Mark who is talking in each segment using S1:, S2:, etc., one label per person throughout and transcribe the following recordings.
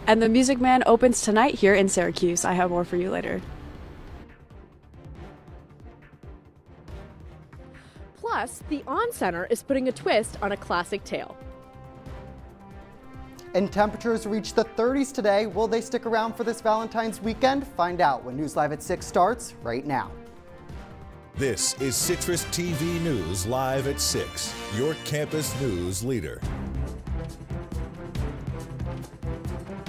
S1: And the Music Man opens tonight here in Syracuse. I have more for you later.
S2: Plus, the On Center is putting a twist on a classic tale.
S3: And temperatures reach the 30s today. Will they stick around for this Valentine's weekend? Find out when News Live at 6 starts right now.
S4: This is Citrus TV News Live at 6, your campus news leader.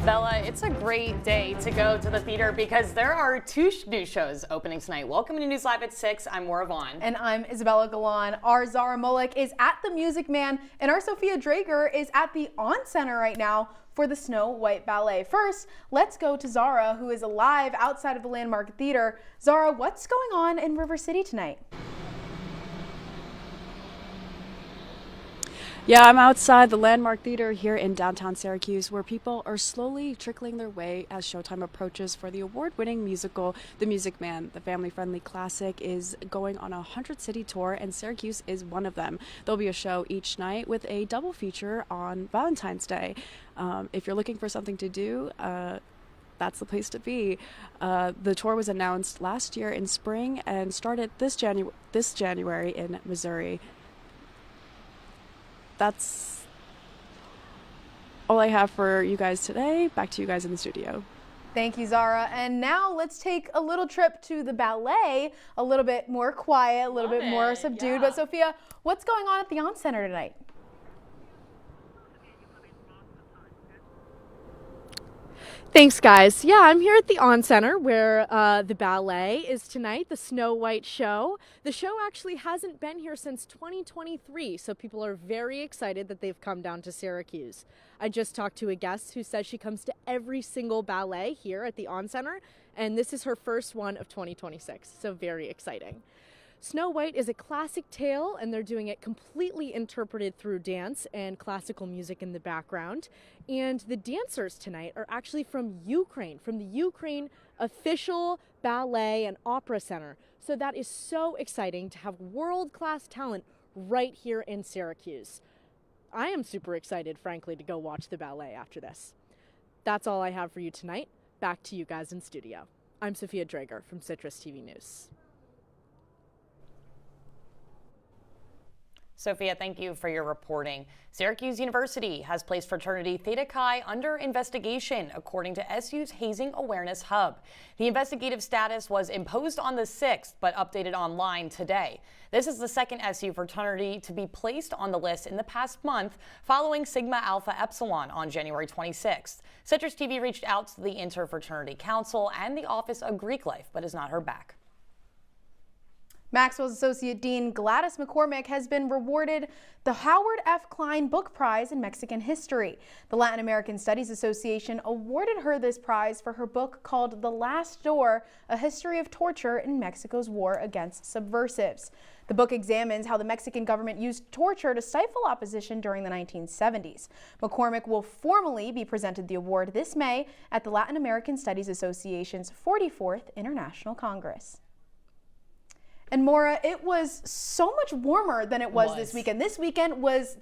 S5: Bella, it's a great day to go to the theater because there are two new shows opening tonight. Welcome to News Live at 6. I'm Moira Vaughan.
S6: And I'm Isabella Galan. Our Zara Molek is at the Music Man, and our Sophia Drager is at the On Center right now for the Snow White Ballet. First, let's go to Zara, who is live outside of the Landmark Theater. Zara, what's going on in River City tonight?
S1: Yeah, I'm outside the Landmark Theater here in downtown Syracuse, where people are slowly trickling their way as showtime approaches for the award-winning musical, The Music Man. The family-friendly classic is going on a 100-city tour, and Syracuse is one of them. There'll be a show each night with a double feature on Valentine's Day. If you're looking for something to do, that's the place to be. The tour was announced last year in spring and started this January in Missouri. That's all I have for you guys today. Back to you guys in the studio.
S6: Thank you, Zara. And now let's take a little trip to the ballet, a little bit more quiet, a little bit more subdued. Yeah. But Sophia, what's going on at the On Center tonight?
S2: Thanks, guys. Yeah, I'm here at the On Center where the ballet is tonight, the Snow White show. The show actually hasn't been here since 2023, so people are very excited that they've come down to Syracuse. I just talked to a guest who says she comes to every single ballet here at the On Center, and this is her first one of 2026, so very exciting. Snow White is a classic tale, and they're doing it completely interpreted through dance and classical music in the background. And the dancers tonight are actually from the Ukraine official ballet and opera center. So that is so exciting to have world-class talent right here in Syracuse. I am super excited, frankly, to go watch the ballet after this. That's all I have for you tonight. Back to you guys in studio. I'm Sophia Drager from Citrus TV News.
S5: Sophia, thank you for your reporting. Syracuse University has placed fraternity Theta Chi under investigation, according to SU's Hazing Awareness Hub. The investigative status was imposed on the 6th, but updated online today. This is the second SU fraternity to be placed on the list in the past month, following Sigma Alpha Epsilon on January 26th. Citrus TV reached out to the Interfraternity Council and the Office of Greek Life, but has not heard back.
S6: Maxwell's Associate Dean Gladys McCormick has been rewarded the Howard F. Klein Book Prize in Mexican History. The Latin American Studies Association awarded her this prize for her book called The Last Door, A History of Torture in Mexico's War Against Subversives. The book examines how the Mexican government used torture to stifle opposition during the 1970s. McCormick will formally be presented the award this May at the Latin American Studies Association's 44th International Congress. And Moira, it was so much warmer than it was this weekend. This weekend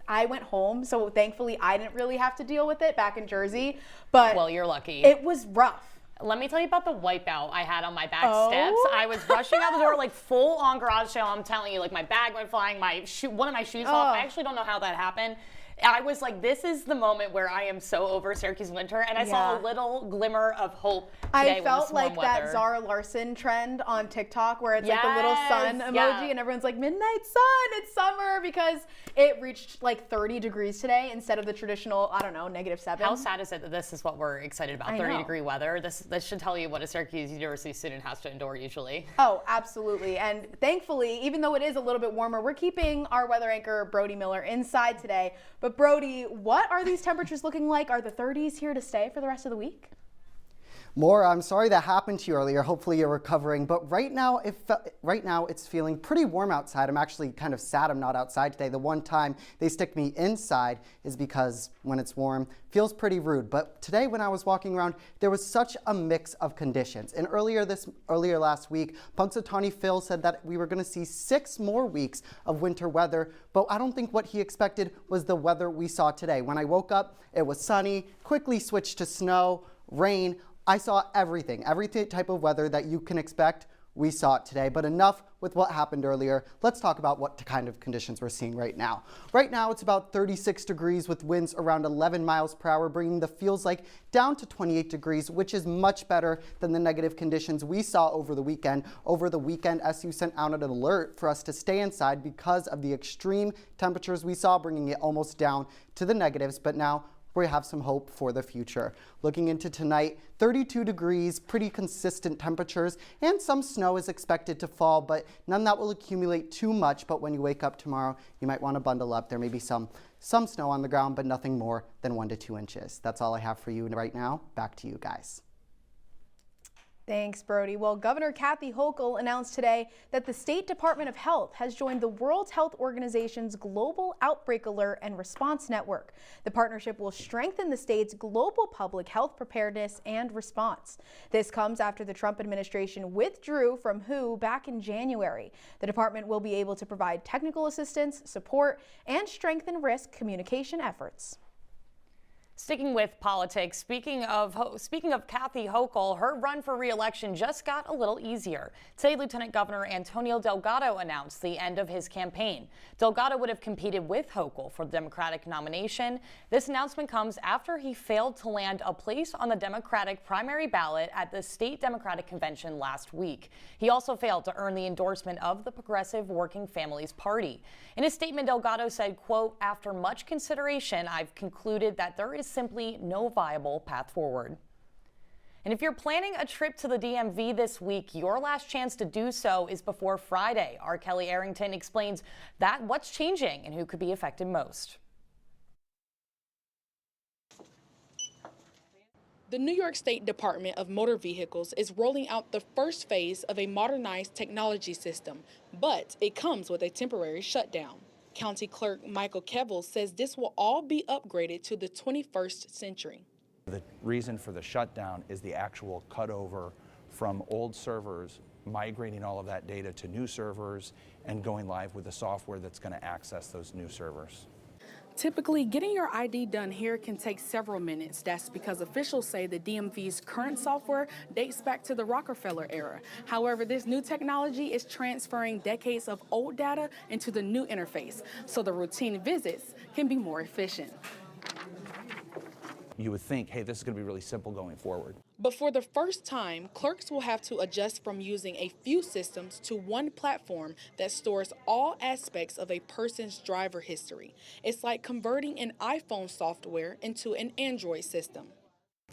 S6: I went home, so thankfully I didn't really have to deal with it back in Jersey. But
S5: well, you're lucky.
S6: It was rough.
S5: Let me tell you about the wipeout I had on my back steps. I was rushing out the door like full on garage sale. I'm telling you, like my bag went flying, one of my shoes off. I actually don't know how that happened. I was like, this is the moment where I am so over Syracuse winter, and I saw a little glimmer of hope today.
S6: I felt like
S5: weather.
S6: That Zara Larson trend on TikTok where it's like the little sun emoji and everyone's like, midnight sun, it's summer, because it reached like 30 degrees today instead of the traditional, I don't know, -7.
S5: How sad is it that this is what we're excited about, 30-degree weather? This should tell you what a Syracuse University student has to endure usually.
S6: Oh, absolutely. And thankfully, even though it is a little bit warmer, we're keeping our weather anchor, Brody Miller, inside today. But Brody, what are these temperatures looking like? Are the 30s here to stay for the rest of the week?
S3: Maura, I'm sorry that happened to you earlier. Hopefully you're recovering. But right now it's feeling pretty warm outside. I'm actually kind of sad I'm not outside today. The one time they stick me inside is because when it's warm, feels pretty rude. But today when I was walking around, there was such a mix of conditions. And earlier last week, Punxsutawney Phil said that we were going to see 6 more weeks of winter weather. But I don't think what he expected was the weather we saw today. When I woke up, it was sunny, quickly switched to snow, rain. I saw every type of weather that you can expect. We saw it today, but enough with what happened earlier. Let's talk about what kind of conditions we're seeing right now. Right now, it's about 36 degrees with winds around 11 miles per hour, bringing the feels like down to 28 degrees, which is much better than the negative conditions we saw over the weekend. Over the weekend, SU sent out an alert for us to stay inside because of the extreme temperatures we saw, bringing it almost down to the negatives, but now we have some hope for the future. Looking into tonight, 32 degrees, pretty consistent temperatures, and some snow is expected to fall, but none that will accumulate too much. But when you wake up tomorrow, you might want to bundle up. There may be some snow on the ground, but nothing more than 1 to 2 inches. That's all I have for you right now. Back to you guys.
S6: Thanks, Brody. Well, Governor Kathy Hochul announced today that the State Department of Health has joined the World Health Organization's Global Outbreak Alert and Response Network. The partnership will strengthen the state's global public health preparedness and response. This comes after the Trump administration withdrew from WHO back in January. The department will be able to provide technical assistance, support, and strengthen risk communication efforts.
S5: Sticking with politics, speaking of Kathy Hochul, her run for re-election just got a little easier. Today, Lieutenant Governor Antonio Delgado announced the end of his campaign. Delgado would have competed with Hochul for the Democratic nomination. This announcement comes after he failed to land a place on the Democratic primary ballot at the state Democratic convention last week. He also failed to earn the endorsement of the Progressive Working Families Party. In a statement, Delgado said, quote, "After much consideration, I've concluded that there is simply no viable path forward." And if you're planning a trip to the DMV this week, your last chance to do so is before Friday. Our Kelly Arrington explains what's changing and who could be affected most.
S7: The New York State Department of Motor Vehicles is rolling out the first phase of a modernized technology system, but it comes with a temporary shutdown. County Clerk Michael Kevel says this will all be upgraded to the 21st century.
S8: The reason for the shutdown is the actual cutover from old servers, migrating all of that data to new servers, and going live with the software that's going to access those new servers.
S7: Typically, getting your ID done here can take several minutes. That's because officials say the DMV's current software dates back to the Rockefeller era. However, this new technology is transferring decades of old data into the new interface, so the routine visits can be more efficient.
S8: You would think, hey, this is going to be really simple going forward.
S7: But for the first time, clerks will have to adjust from using a few systems to one platform that stores all aspects of a person's driver history. It's like converting an iPhone software into an Android system.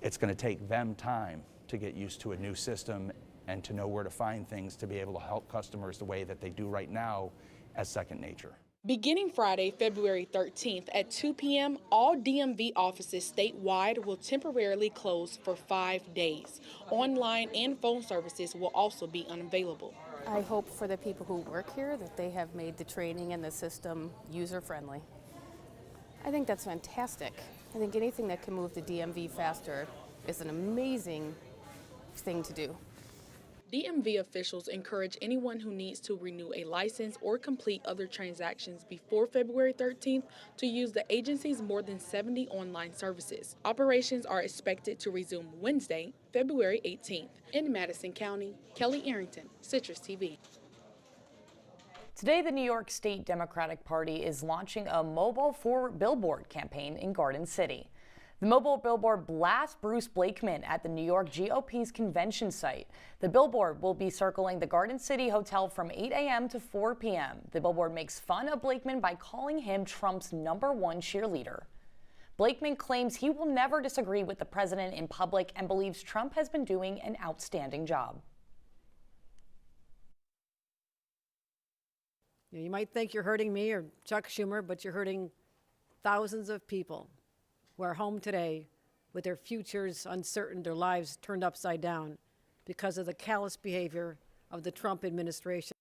S8: It's going to take them time to get used to a new system and to know where to find things to be able to help customers the way that they do right now as second nature.
S7: Beginning Friday, February 13th at 2 p.m., all DMV offices statewide will temporarily close for 5 days. Online and phone services will also be unavailable.
S9: I hope for the people who work here that they have made the training and the system user-friendly. I think that's fantastic. I think anything that can move the DMV faster is an amazing thing to do.
S7: DMV officials encourage anyone who needs to renew a license or complete other transactions before February 13th to use the agency's more than 70 online services. Operations are expected to resume Wednesday, February 18th. In Madison County, Kelly Arrington, CitrusTV.
S5: Today, the New York State Democratic Party is launching a mobile billboard campaign in Garden City. The mobile billboard blasts Bruce Blakeman at the New York GOP's convention site. The billboard will be circling the Garden City Hotel from 8 a.m. to 4 p.m. The billboard makes fun of Blakeman by calling him Trump's #1 cheerleader. Blakeman claims he will never disagree with the president in public and believes Trump has been doing an outstanding job.
S10: You might think you're hurting me or Chuck Schumer, but you're hurting thousands of people who are home today with their futures uncertain, their lives turned upside down because of the callous behavior of the Trump administration.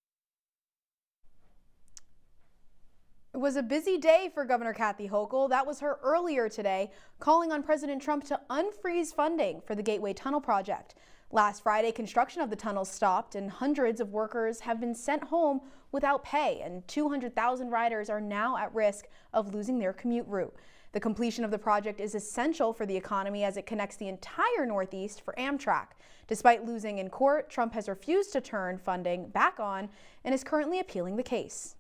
S6: It was a busy day for Governor Kathy Hochul. That was her earlier today, calling on President Trump to unfreeze funding for the Gateway Tunnel project. Last Friday, construction of the tunnel stopped and hundreds of workers have been sent home without pay, and 200,000 riders are now at risk of losing their commute route. The completion of the project is essential for the economy as it connects the entire Northeast for Amtrak. Despite losing in court, Trump has refused to turn funding back on and is currently appealing the case.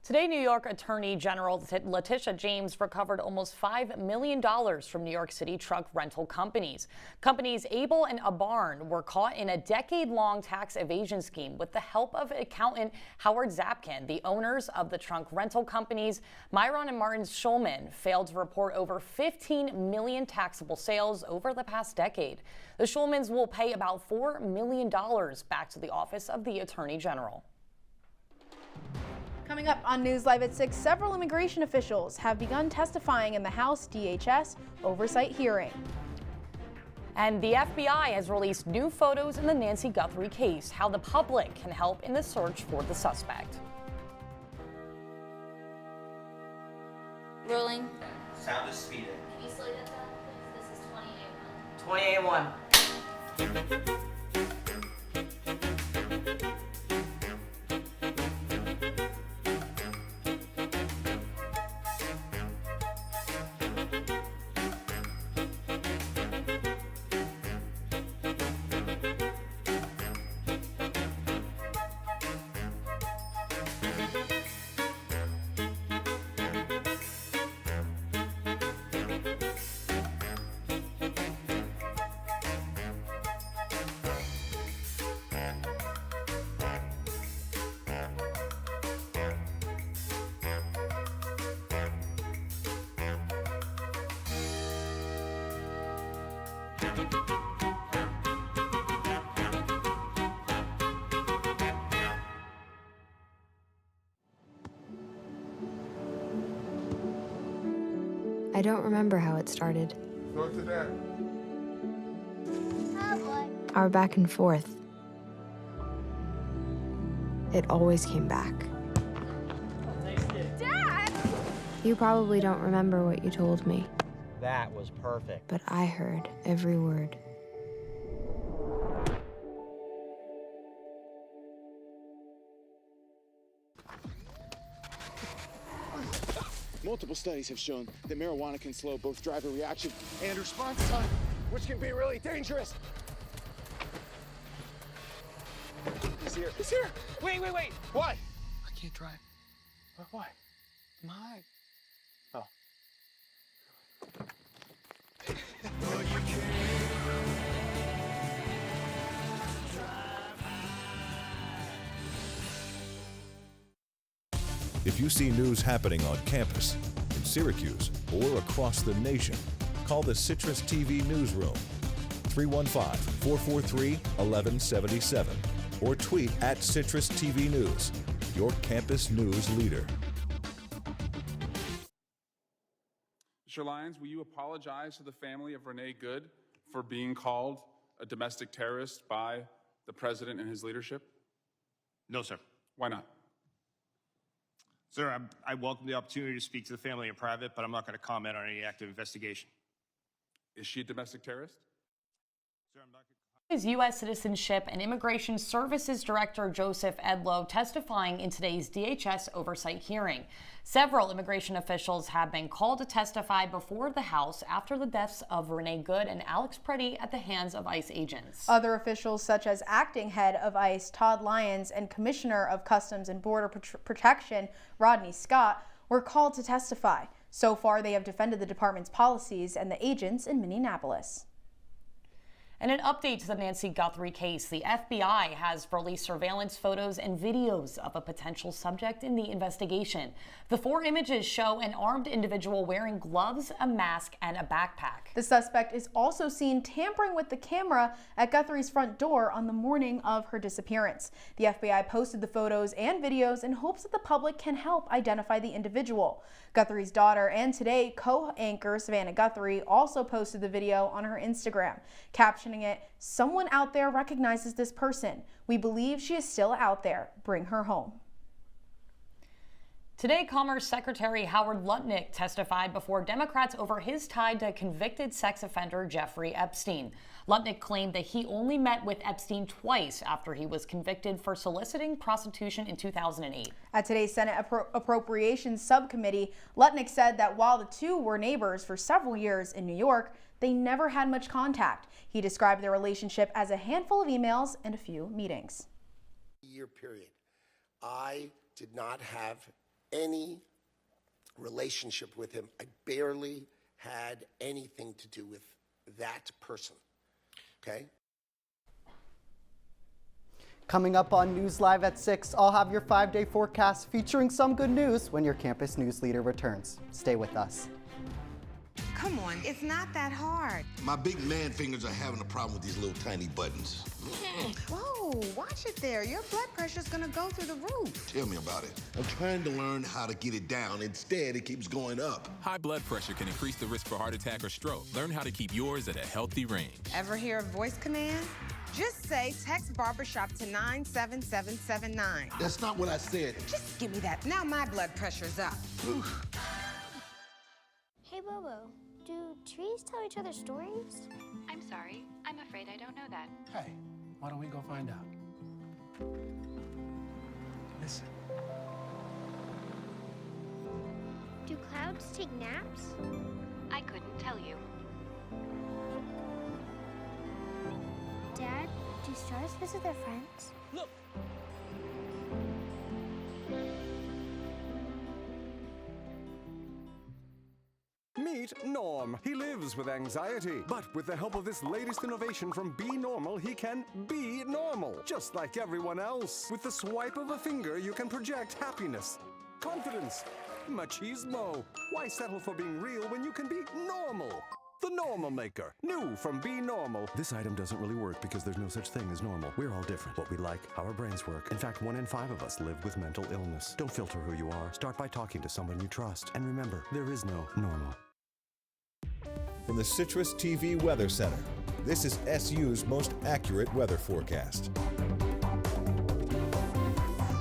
S5: Today, New York Attorney General Letitia James recovered almost $5 million from New York City truck rental companies. Companies Able and Abarn were caught in a decade-long tax evasion scheme with the help of accountant Howard Zapkin. The owners of the truck rental companies, Myron and Martin Schulman, failed to report over 15 million taxable sales over the past decade. The Schulmans will pay about $4 million back to the Office of the Attorney General.
S6: Coming up on News Live at 6, several immigration officials have begun testifying in the House DHS oversight hearing.
S5: And the FBI has released new photos in the Nancy Guthrie case, how the public can help in the search for the suspect.
S11: Rolling.
S12: Sound is speeding.
S11: Can you slow that down, please? This is 28-1.
S12: 28-1.
S13: I don't remember how it started.
S12: Go to that.
S13: Our back and forth. It always came back.
S11: Dad!
S13: You probably don't remember what you told me,
S12: That was perfect.
S13: but I heard every word.
S14: Multiple studies have shown that marijuana can slow both driver reaction and response time, which can be really dangerous. He's here. He's here. Wait. What? I can't drive. Why? My. Oh.
S4: If you see news happening on campus, in Syracuse, or across the nation, call the CitrusTV newsroom, 315-443-1177, or tweet at CitrusTV News, your campus news leader.
S15: Mr. Lyons, will you apologize to the family of Renee Good for being called a domestic terrorist by the president and his leadership?
S16: No, sir.
S15: Why not?
S16: Sir, I welcome the opportunity to speak to the family in private, but I'm not going to comment on any active investigation.
S15: Is she a domestic terrorist?
S16: Sir, I'm not going to...
S5: Is U.S. Citizenship and Immigration Services Director Joseph Edlow testifying in today's DHS oversight hearing. Several immigration officials have been called to testify before the House after the deaths of Renee Good and Alex Preddy at the hands of ICE agents.
S6: Other officials, such as acting head of ICE Todd Lyons and Commissioner of Customs and Border Protection Rodney Scott, were called to testify. So far, they have defended the department's policies and the agents in Minneapolis.
S5: And an update to the Nancy Guthrie case. The FBI has released surveillance photos and videos of a potential subject in the investigation. The 4 images show an armed individual wearing gloves, a mask, and a backpack.
S6: The suspect is also seen tampering with the camera at Guthrie's front door on the morning of her disappearance. The FBI posted the photos and videos in hopes that the public can help identify the individual. Guthrie's daughter and Today co-anchor Savannah Guthrie also posted the video on her Instagram, captioning it, "Someone out there recognizes this person. We believe she is still out there. Bring her home."
S5: Today, Commerce Secretary Howard Lutnick testified before Democrats over his tie to convicted sex offender Jeffrey Epstein. Lutnick claimed that he only met with Epstein twice after he was convicted for soliciting prostitution in 2008.
S6: At today's Senate Appropriations Subcommittee, Lutnick said that while the two were neighbors for several years in New York, they never had much contact. He described their relationship as a handful of emails and a few meetings.
S17: Year period, I did not have any relationship with him. I barely had anything to do with that person, okay?
S3: Coming up on News Live at 6, I'll have your 5-day forecast featuring some good news when your campus news leader returns. Stay with us.
S18: Come on, it's not that hard.
S19: My big man fingers are having a problem with these little tiny buttons.
S18: Whoa, watch it there. Your blood pressure's gonna go through the roof.
S19: Tell me about it. I'm trying to learn how to get it down. Instead, it keeps going up.
S20: High blood pressure can increase the risk for heart attack or stroke. Learn how to keep yours at a healthy range.
S18: Ever hear a voice command? Just say text barbershop to 97779.
S19: That's not what I said.
S18: Just give me that. Now my blood pressure's up.
S21: Hey, Bobo, do trees tell each other stories?
S22: I'm sorry. I'm afraid I don't know that.
S14: Hey, why don't we go find out? Listen.
S21: Do clouds take naps?
S22: I couldn't tell you.
S21: Dad, do stars visit their friends?
S14: Look!
S23: Meet Norm. He lives with anxiety, but with the help of this latest innovation from Be Normal, he can be normal, just like everyone else. With the swipe of a finger, you can project happiness, confidence, machismo. Why settle for being real when you can be normal? The Normal Maker, new from Be Normal. This item doesn't really work because there's no such thing as normal. We're all different. What we like, how our brains work. In fact, 1 in 5 of us live with mental illness. Don't filter who you are. Start by talking to someone you trust. And remember, there is no normal.
S4: From the CitrusTV Weather Center, this is SU's most accurate weather forecast.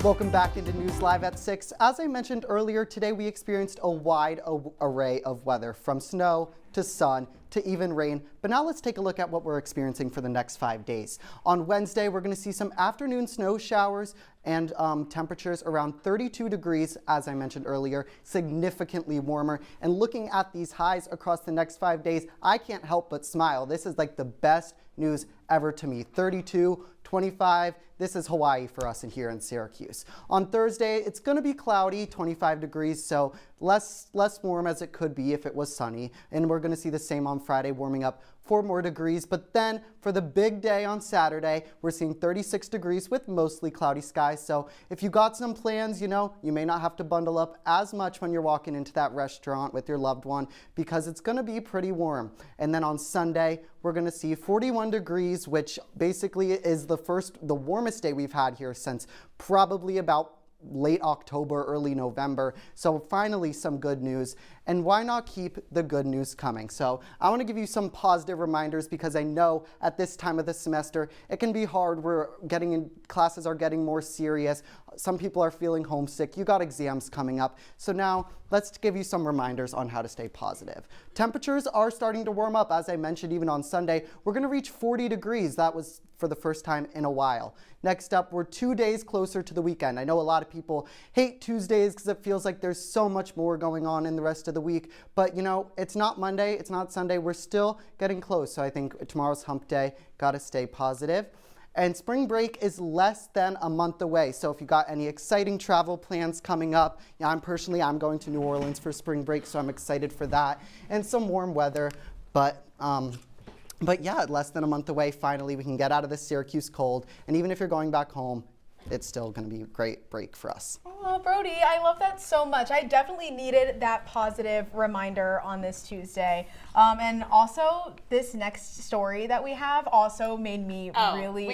S3: Welcome back into News Live at 6. As I mentioned earlier, today we experienced a wide array of weather, from snow to sun to even rain. But now let's take a look at what we're experiencing for the next 5 days. On Wednesday, we're going to see some afternoon snow showers and temperatures around 32 degrees, as I mentioned earlier, significantly warmer. And looking at these highs across the next 5 days, I can't help but smile. This is like the best news ever to me. 32, 25, this is Hawaii for us in here in Syracuse. On Thursday, it's going to be cloudy, 25 degrees, so less warm as it could be if it was sunny. And we're going to see the same on Friday, warming up 4 more degrees. But then for the big day on Saturday, we're seeing 36 degrees with mostly cloudy skies. So if you got some plans, you know, you may not have to bundle up as much when you're walking into that restaurant with your loved one, because it's going to be pretty warm. And then on Sunday, we're going to see 41 degrees, which basically is the warmest day we've had here since probably about late October, early November. So finally some good news. And why not keep the good news coming? So I want to give you some positive reminders, because I know at this time of the semester it can be hard. Classes are getting more serious. Some people are feeling homesick. You got exams coming up. So now let's give you some reminders on how to stay positive. Temperatures are starting to warm up. As I mentioned, even on Sunday, we're going to reach 40 degrees. That was for the first time in a while. Next up, we're 2 days closer to the weekend. I know a lot of people hate Tuesdays because it feels like there's so much more going on in the rest of the week. But you know, it's not Monday, it's not Sunday. We're still getting close. So I think tomorrow's hump day. Got to stay positive. And spring break is less than a month away. So if you got any exciting travel plans coming up, I'm going to New Orleans for spring break, so I'm excited for that. And some warm weather. But But yeah, less than a month away, finally, we can get out of this Syracuse cold. And even if you're going back home, it's still going to be a great break for us.
S6: Oh, Brody, I love that so much. I definitely needed that positive reminder on this Tuesday. And also, this next story that we have also made me really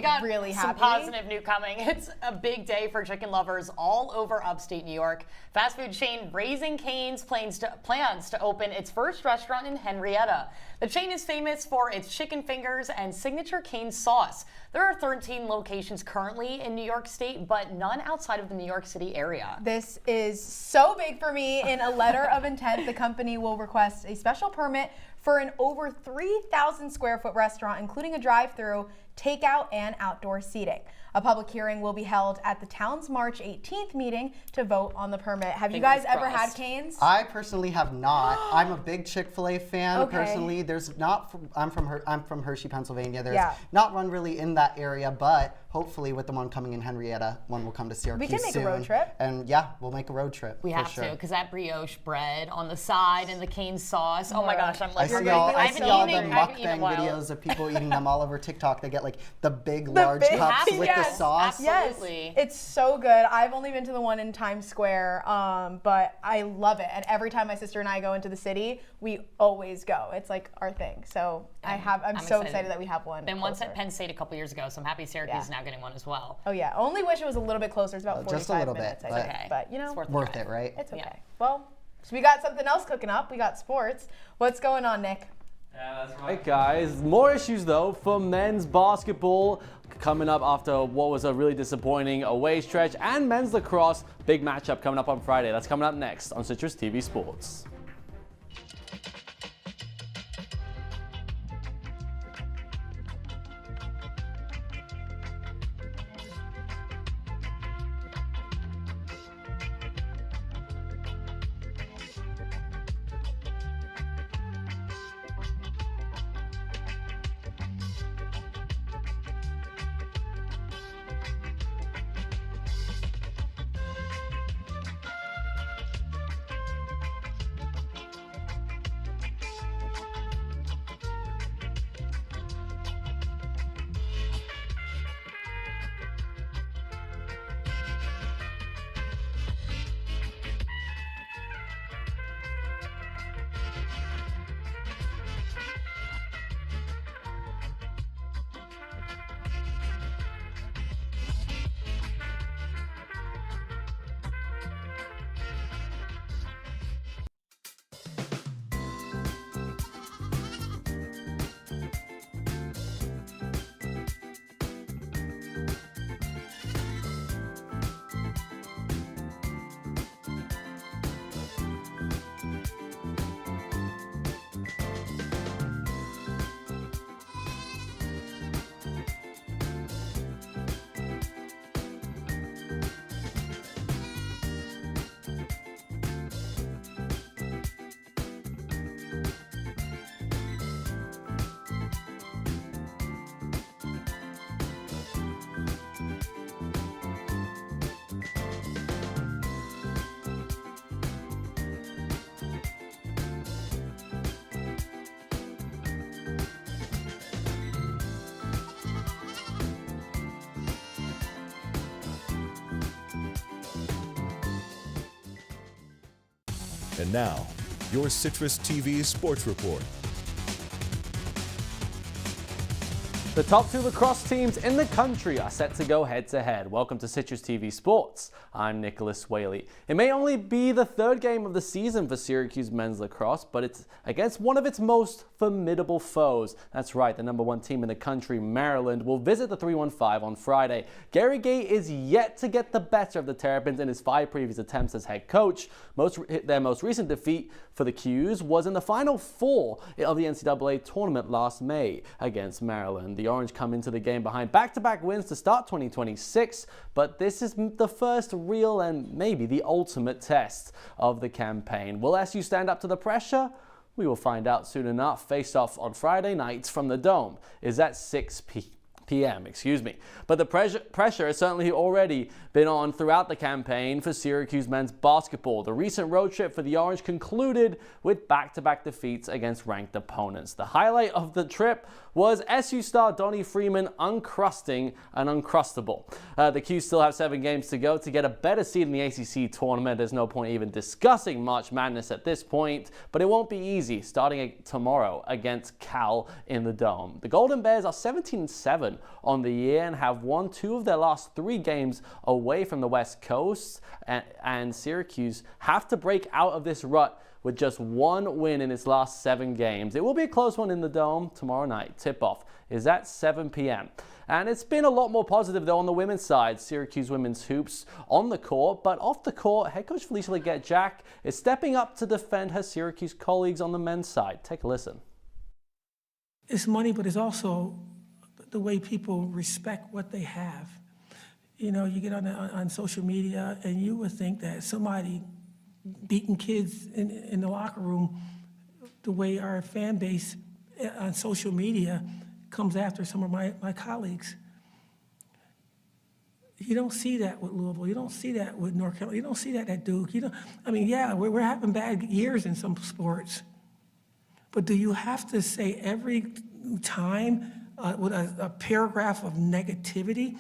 S6: happy.
S5: Some positive news coming. It's a big day for chicken lovers all over upstate New York. Fast food chain Raising Cane's plans to open its first restaurant in Henrietta. The chain is famous for its chicken fingers and signature cane sauce. There are 13 locations currently in New York State, but none outside of the New York City area.
S6: This is so big for me. In a letter of intent, the company will request a special permit for an over 3,000 square foot restaurant, including a drive-through, takeout, and outdoor seating. A public hearing will be held at the town's March 18th meeting to vote on the permit. Have you guys ever had Cane's?
S3: I personally have not. I'm a big Chick-fil-A fan personally. There's not. I'm from Hershey, Pennsylvania. There's not one really in that area, but hopefully with the one coming in Henrietta, one will come to Syracuse soon.
S6: We can make a road trip.
S3: And yeah, we'll make a road trip.
S5: We have to, because that brioche bread on the side and the cane sauce. Oh my gosh, I'm like,
S3: I see all the mukbang videos of people eating them all over TikTok. They get like the big, large cups with the sauce.
S5: Absolutely.
S6: Yes, it's so good. I've only been to the one in Times Square, but I love it. And every time my sister and I go into the city, we always go. It's like our thing. So I'm so excited that we have one.
S5: Been once at Penn State a couple years ago, so I'm happy Syracuse is now getting one as well.
S6: Oh yeah, only wish it was a little bit closer. It's about 45
S3: just a little
S6: minutes,
S3: bit,
S6: I think. But you know,
S5: it's
S3: worth it, right?
S6: It's okay. Well, so we got something else cooking up. We got sports. What's going on, Nick?
S1: Yeah, that's right, guys. More issues, though, for men's basketball coming up after what was a really disappointing away stretch, and men's lacrosse. Big matchup coming up on Friday. That's coming up next on Citrus TV Sports.
S4: And now, your Citrus TV Sports Report.
S1: The top two lacrosse teams in the country are set to go head-to-head. Welcome to Citrus TV Sports. I'm Nicholas Whaley. It may only be the third game of the season for Syracuse men's lacrosse, but it's against one of its most formidable foes. That's right, the #1 team in the country, Maryland, will visit the 315 on Friday. Gary Gay is yet to get the better of the Terrapins in his 5 previous attempts as head coach. Their most recent defeat for the Qs was in the Final Four of the NCAA tournament last May against Maryland. The Orange come into the game behind back-to-back wins to start 2026, but this is the first real and maybe the ultimate test of the campaign. Will SU stand up to the pressure? We will find out soon enough. Face-off on Friday nights from the Dome is at 6 p.m. But the pressure has certainly already been on throughout the campaign for Syracuse men's basketball. The recent road trip for the Orange concluded with back-to-back defeats against ranked opponents. The highlight of the trip was SU star Donnie Freeman uncrusting an uncrustable. The Qs still have 7 games to go to get a better seed in the ACC tournament. There's no point even discussing March Madness at this point, but it won't be easy starting tomorrow against Cal in the Dome. The Golden Bears are 17-7 on the year and have won 2 of their last 3 games away from the West Coast, and Syracuse have to break out of this rut with just 1 win in its last 7 games. It will be a close one in the Dome tomorrow night. Tip-off is at 7 p.m. And it's been a lot more positive, though, on the women's side. Syracuse women's hoops on the court, but off the court, head coach Felicia Legette-Jack is stepping up to defend her Syracuse colleagues on the men's side. Take a listen.
S2: It's money, but it's also the way people respect what they have. You know, you get on social media, and you would think that somebody beating kids in the locker room, the way our fan base on social media comes after some of my colleagues. You don't see that with Louisville. You don't see that with North Carolina. You don't see that at Duke. I mean, yeah, we're having bad years in some sports, but do you have to say every time with a paragraph of negativity?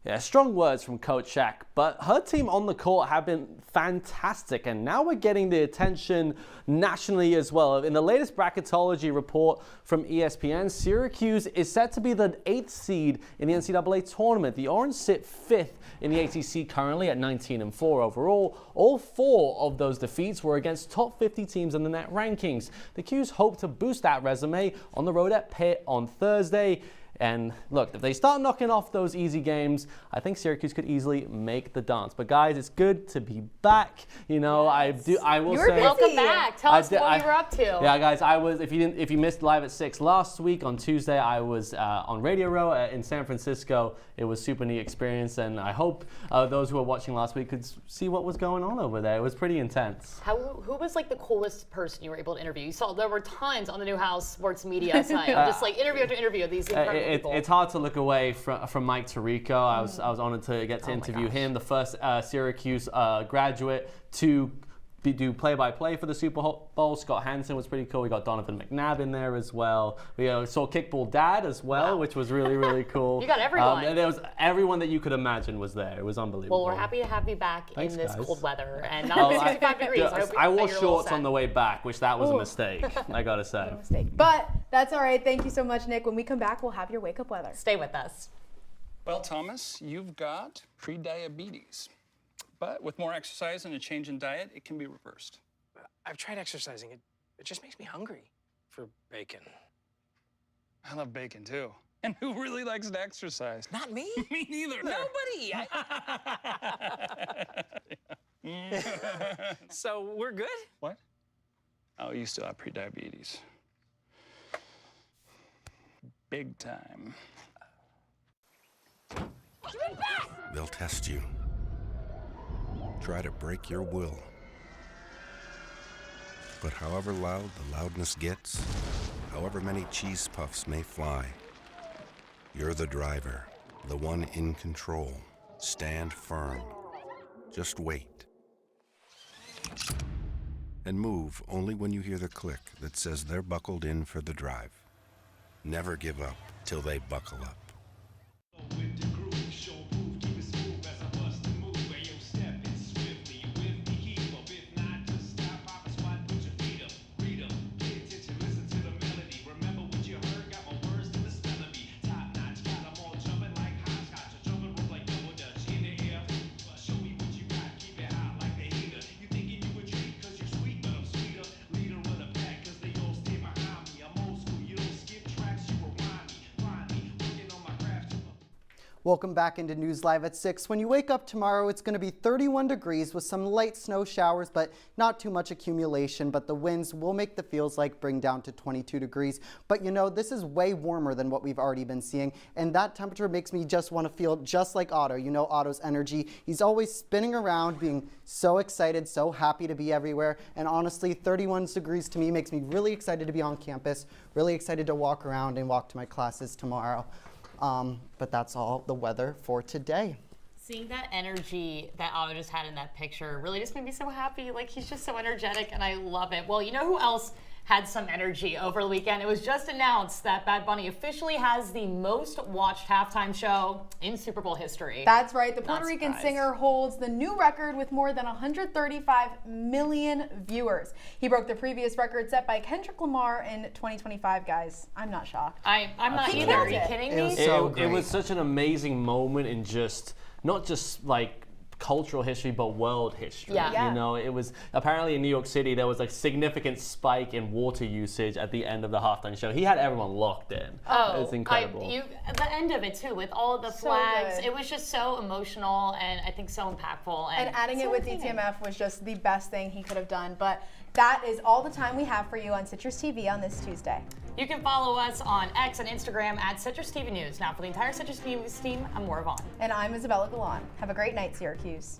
S1: Yeah, strong words from Coach Shaq, but her team on the court have been fantastic, and now we're getting the attention nationally as well. In the latest bracketology report from ESPN, Syracuse is set to be the 8th seed in the NCAA tournament. The Orange sit 5th in the ACC currently at 19-4 overall. All 4 of those defeats were against top 50 teams in the net rankings. The Qs hope to boost that resume on the road at Pitt on Thursday. And look, if they start knocking off those easy games, I think Syracuse could easily make the dance. But guys, it's good to be back. You know,
S5: yes.
S1: I will say,
S5: welcome back. Tell us what you were up to.
S1: Yeah, guys, I was. If you missed Live at 6 last week on Tuesday, I was on Radio Row in San Francisco. It was a super neat experience, and I hope those who were watching last week could see what was going on over there. It was pretty intense.
S5: Who was like the coolest person you were able to interview? You saw there were tons on the Newhouse Sports Media site, just like interview after interview. These incredible people.
S1: It's hard to look away from Mike Tirico. I was honored to get to interview him, the first Syracuse graduate to do play-by-play for the Super Bowl. Scott Hansen was pretty cool. We got Donovan McNabb in there as well. We saw Kickball Dad as well, which was really, really cool.
S5: You got everyone.
S1: And there was everyone that you could imagine was there. It was unbelievable.
S5: Well, we're happy to have you back in this
S1: guys.
S5: cold weather and not 65 degrees.
S1: I wore shorts on the way back, which that was a mistake, I gotta say.
S6: But that's all right. Thank you so much, Nick. When we come back, we'll have your wake-up weather.
S5: Stay with us.
S8: Well, Thomas, you've got pre-diabetes. But with more exercise and a change in diet, it can be reversed.
S14: I've tried exercising. It just makes me hungry for bacon.
S8: I love bacon, too. And who really likes to exercise?
S14: Not me.
S8: Me neither.
S14: Nobody. So we're good?
S8: What? Oh, you still have pre-diabetes. Big time.
S9: They'll test you. Try to break your will. But however loud the loudness gets, however many cheese puffs may fly, you're the driver, the one in control. Stand firm. Just wait. And move only when you hear the click that says they're buckled in for the drive. Never give up till they buckle up.
S3: Welcome back into News Live at 6. When you wake up tomorrow, it's going to be 31 degrees with some light snow showers, but not too much accumulation. But the winds will make the feels like bring down to 22 degrees. But you know, this is way warmer than what we've already been seeing. And that temperature makes me just want to feel just like Otto. You know Otto's energy. He's always spinning around, being so excited, so happy to be everywhere. And honestly, 31 degrees to me makes me really excited to be on campus, really excited to walk around and walk to my classes tomorrow. But that's all the weather for today.
S5: Seeing that energy that Otto just had in that picture really just made me so happy. Like, he's just so energetic, and I love it. Well, you know who else had some energy over the weekend. It was just announced that Bad Bunny officially has the most watched halftime show in Super Bowl history.
S6: That's right. The Puerto Rican singer holds the new record with more than 135 million viewers. He broke the previous record set by Kendrick Lamar in 2025, guys. I'm not shocked.
S5: I'm not either. Are you kidding me?
S1: It was such an amazing moment in just, not just like cultural history, but world history.
S5: Yeah.
S1: You know, it was apparently in New York City, there was a significant spike in water usage at the end of the halftime show. He had everyone locked in.
S5: Oh,
S1: it's incredible.
S5: The end of it too, with all of the flags, it was just so emotional and I think so impactful.
S6: And adding it with DTMF was just the best thing he could have done. But that is all the time we have for you on Citrus TV on this Tuesday.
S5: You can follow us on X and Instagram at CitrusTV News. Now, for the entire Citrus News team, I'm Moira Vaughan.
S6: And I'm Isabella Galan. Have a great night, Syracuse.